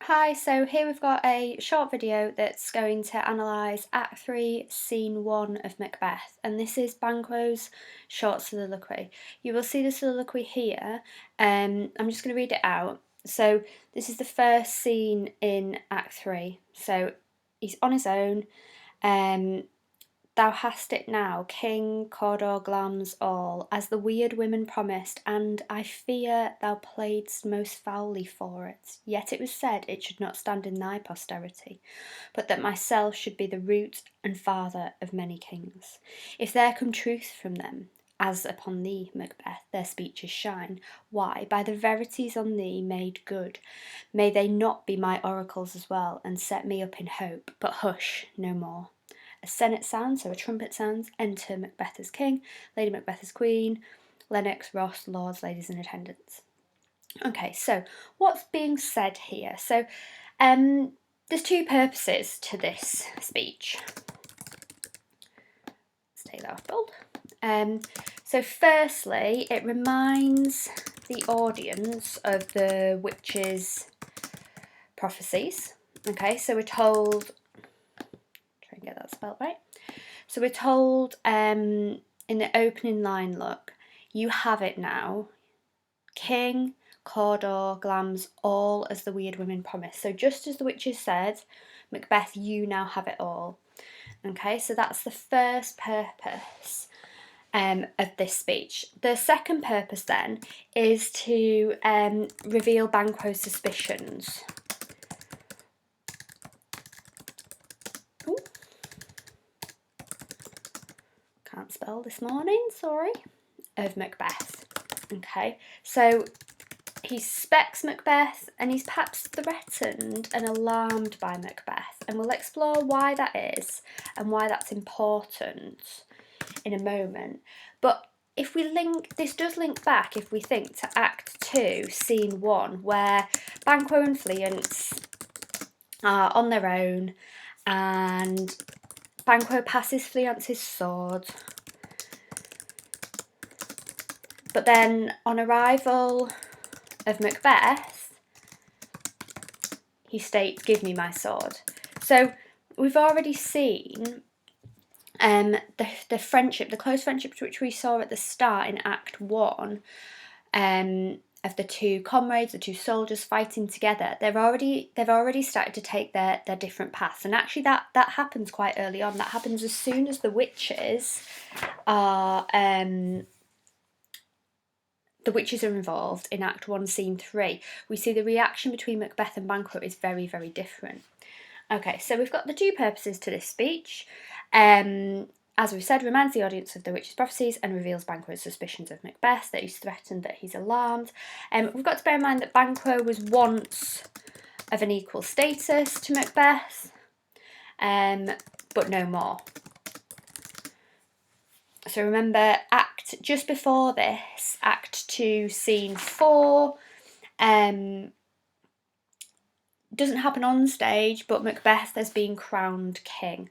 Hi, so here we've got a short video that's going to analyse Act 3, Scene 1 of Macbeth, and this is Banquo's short soliloquy. You will see the soliloquy here. I'm just going to read it out. So this is the first scene in Act 3, so he's on his own. Thou hast it now, King, Cawdor, Glamis, all, as the weird women promised, and I fear thou playedst most foully for it. Yet it was said it should not stand in thy posterity, but that myself should be the root and father of many kings. If there come truth from them, as upon thee, Macbeth, their speeches shine, why, by the verities on thee made good, may they not be my oracles as well, and set me up in hope, but hush, no more. A senate sounds, so a trumpet sounds, enter Macbeth as king, Lady Macbeth as queen, Lennox, Ross, lords, ladies in attendance. Okay, so what's being said here? So there's two purposes to this speech. Let's take that off bold. So firstly, it reminds the audience of the witches' prophecies. Okay, so we're told, try and get that spelled right. So we're told in the opening line, look, you have it now, King, Cawdor, Glamis, all as the weird women promised. So just as the witches said, Macbeth, you now have it all. Okay, so that's the first purpose of this speech. The second purpose then is to reveal Banquo's suspicions. Ooh. Can't spell this morning, sorry. Of Macbeth. Okay, so he suspects Macbeth and he's perhaps threatened and alarmed by Macbeth, and we'll explore why that is and why that's important in a moment. But if we link, this does link back, if we think, to Act 2, Scene 1, where Banquo and Fleance are on their own and Banquo passes Fleance his sword. But then on arrival of Macbeth, he states, give me my sword. So we've already seen the friendship, the close friendship which we saw at the start in Act 1 of the two comrades, the two soldiers fighting together. They've already started to take their different paths, and actually that happens quite early on. That happens as soon as the witches are involved in Act 1, Scene 3. We see the reaction between Macbeth and Banquo is very, very different. Okay, so we've got the two purposes to this speech. As we've said, reminds the audience of the witches' prophecies and reveals Banquo's suspicions of Macbeth, that he's threatened, that he's alarmed. We've got to bear in mind that Banquo was once of an equal status to Macbeth, but no more. So remember, just before this, Act 2, Scene 4, doesn't happen on stage, but Macbeth has been crowned king.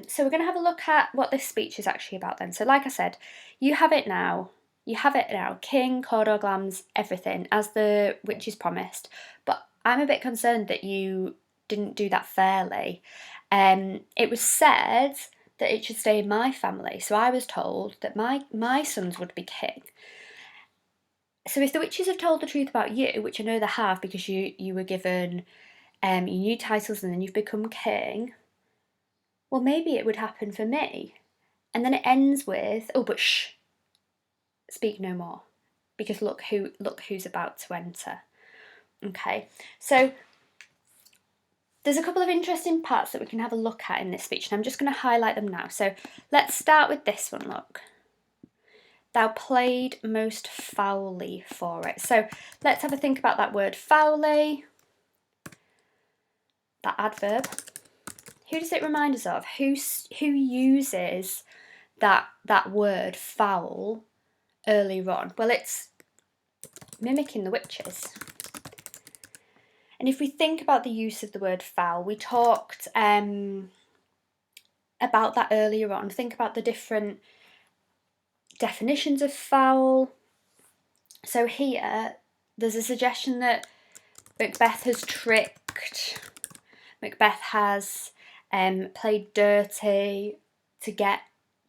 So we're going to have a look at what this speech is actually about then. So like I said, you have it now, King, Cawdor, Glamis, everything, as the witches promised. But I'm a bit concerned that you didn't do that fairly. It was said that it should stay in my family. So I was told that my sons would be king. So if the witches have told the truth about you, which I know they have because you were given your new titles and then you've become king, well, maybe it would happen for me. And then it ends with, oh, but shh, speak no more, because look who's about to enter. Okay, so there's a couple of interesting parts that we can have a look at in this speech, and I'm just going to highlight them now. So let's start with this one, look. Thou played most foully for it. So let's have a think about that word foully, that adverb. Who does it remind us of? Who uses that word foul earlier on? Well, it's mimicking the witches. And if we think about the use of the word foul, we talked about that earlier on. Think about the different definitions of foul. So here, there's a suggestion that Macbeth has tricked. Macbeth has played dirty to get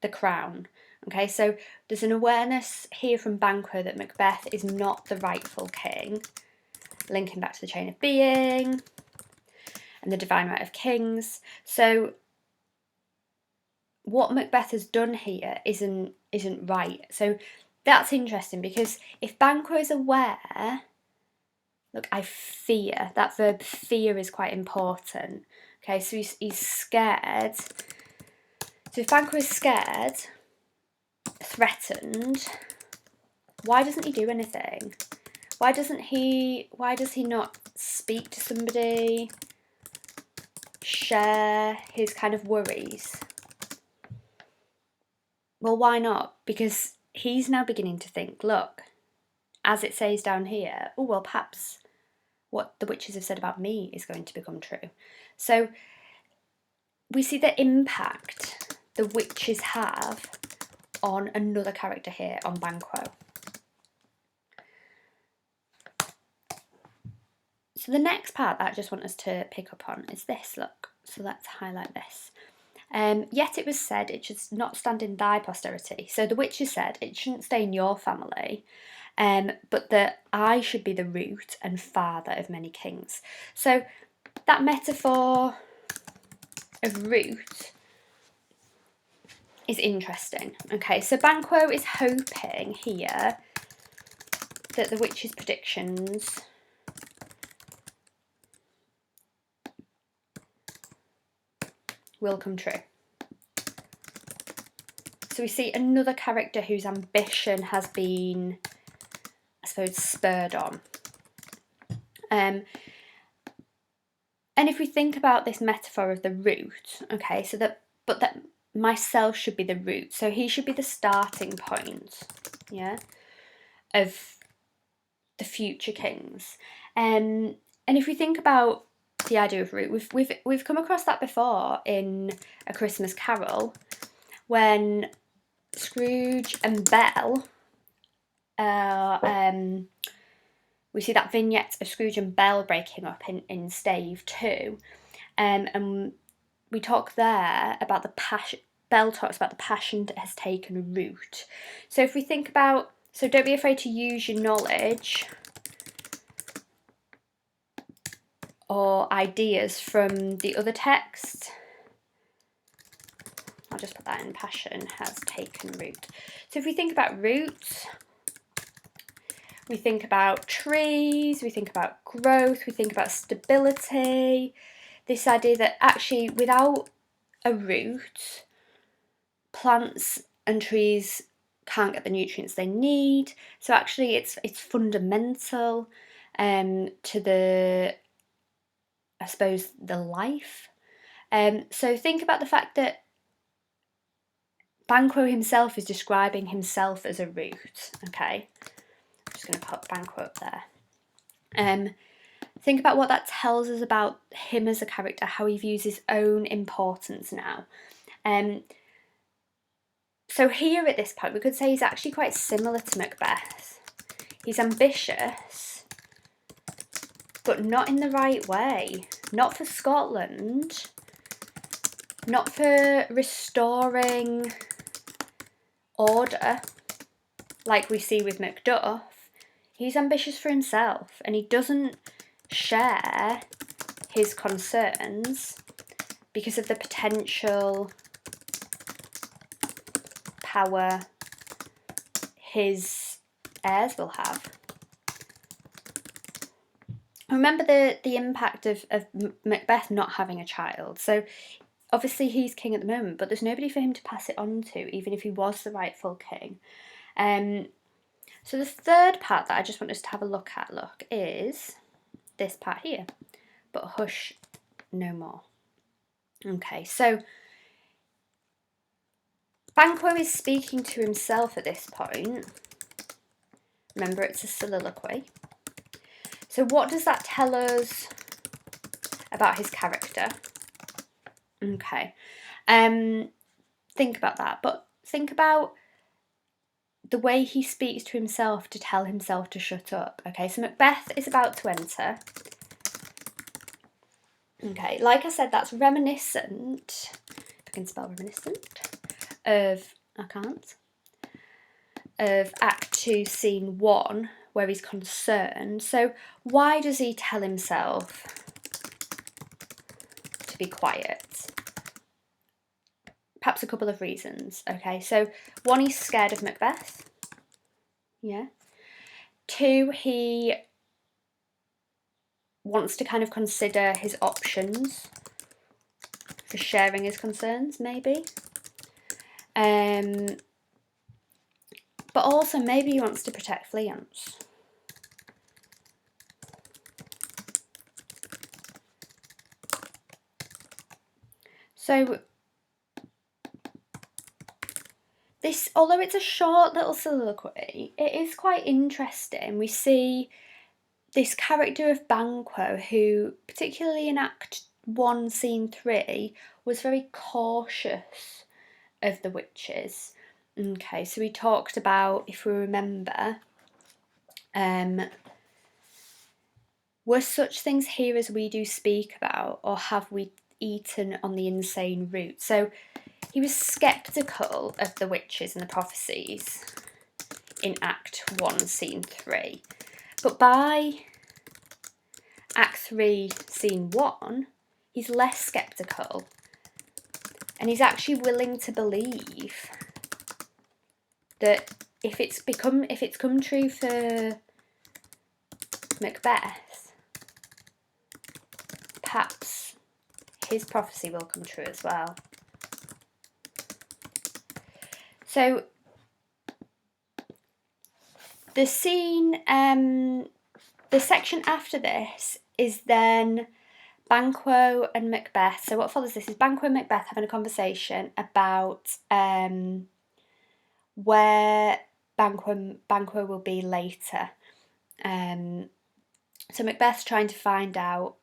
the crown. Okay, so there's an awareness here from Banquo that Macbeth is not the rightful king, linking back to the chain of being and the divine right of kings. So what Macbeth has done here isn't right. So that's interesting, because if Banquo is aware, look, I fear, that verb fear is quite important. Okay, so he's scared. So if Banquo is scared, threatened, why doesn't he do anything? Why does he not speak to somebody, share his kind of worries? Well, why not? Because he's now beginning to think, look, as it says down here, oh, well, perhaps what the witches have said about me is going to become true. So we see the impact the witches have on another character here, on Banquo. So the next part that I just want us to pick up on is this, look. So let's highlight this. Yet it was said, it should not stand in thy posterity. So the witches said, it shouldn't stay in your family, but that I should be the root and father of many kings. So that metaphor of root is interesting. Okay, so Banquo is hoping here that the witch's predictions will come true. So we see another character whose ambition has been, I suppose, spurred on. And if we think about this metaphor of the root, okay, so that myself should be the root, so he should be the starting point, yeah, of the future kings. And if we think about the idea of root, we've come across that before in A Christmas Carol, when Scrooge and Belle, we see that vignette of Scrooge and Belle breaking up in stave 2, and we talk there about the passion. Belle talks about the passion that has taken root. So if we think about, so don't be afraid to use your knowledge or ideas from the other text. I'll just put that in, passion has taken root. So if we think about roots, we think about trees, we think about growth, we think about stability. This idea that actually without a root, plants and trees can't get the nutrients they need. So actually it's fundamental to the, I suppose, the life. So think about the fact that Banquo himself is describing himself as a root, okay? I'm just going to put Banquo up there. Think about what that tells us about him as a character, how he views his own importance now. So here at this point, we could say he's actually quite similar to Macbeth. He's ambitious, but not in the right way. Not for Scotland, not for restoring order, like we see with Macduff. He's ambitious for himself, and he doesn't share his concerns because of the potential power his heirs will have. Remember the impact of Macbeth not having a child. So obviously he's king at the moment, but there's nobody for him to pass it on to, even if he was the rightful king. So the third part that I just want us to have a look at, is this part here. But hush no more. Okay, so Banquo is speaking to himself at this point. Remember, it's a soliloquy. So what does that tell us about his character? Okay, think about that, but think about the way he speaks to himself to tell himself to shut up. Okay, so Macbeth is about to enter. Okay, like I said, that's reminiscent, if I can spell reminiscent, of, I can't, of Act 2, Scene 1, where he's concerned. So why does he tell himself to be quiet? Perhaps a couple of reasons, okay? So 1, he's scared of Macbeth, yeah. 2, he wants to kind of consider his options for sharing his concerns, maybe. But also maybe he wants to protect Fleance. So this, although it's a short little soliloquy, it is quite interesting. We see this character of Banquo, who, particularly in Act 1, Scene 3, was very cautious of the witches. Okay, so we talked about, if we remember, were such things here as we do speak about, or have we eaten on the insane root? So he was sceptical of the witches and the prophecies in Act 1, Scene 3. But by Act 3, Scene 1, he's less sceptical. And he's actually willing to believe that if it's come true for Macbeth, perhaps his prophecy will come true as well. So the scene, the section after this is then Banquo and Macbeth. So what follows this is Banquo and Macbeth having a conversation about where Banquo will be later. So Macbeth's trying to find out.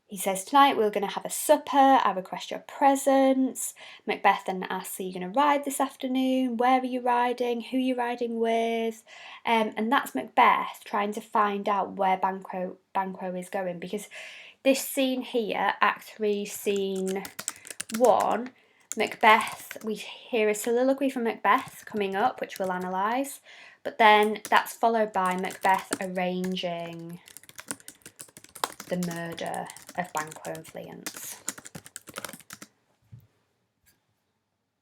He says, tonight we're going to have a supper, I request your presence. Macbeth then asks, are you going to ride this afternoon? Where are you riding? Who are you riding with? And that's Macbeth trying to find out where Banquo is going, because this scene here, Act 3, Scene 1, Macbeth, we hear a soliloquy from Macbeth coming up, which we'll analyse, but then that's followed by Macbeth arranging the murder of Banquo and Fleance.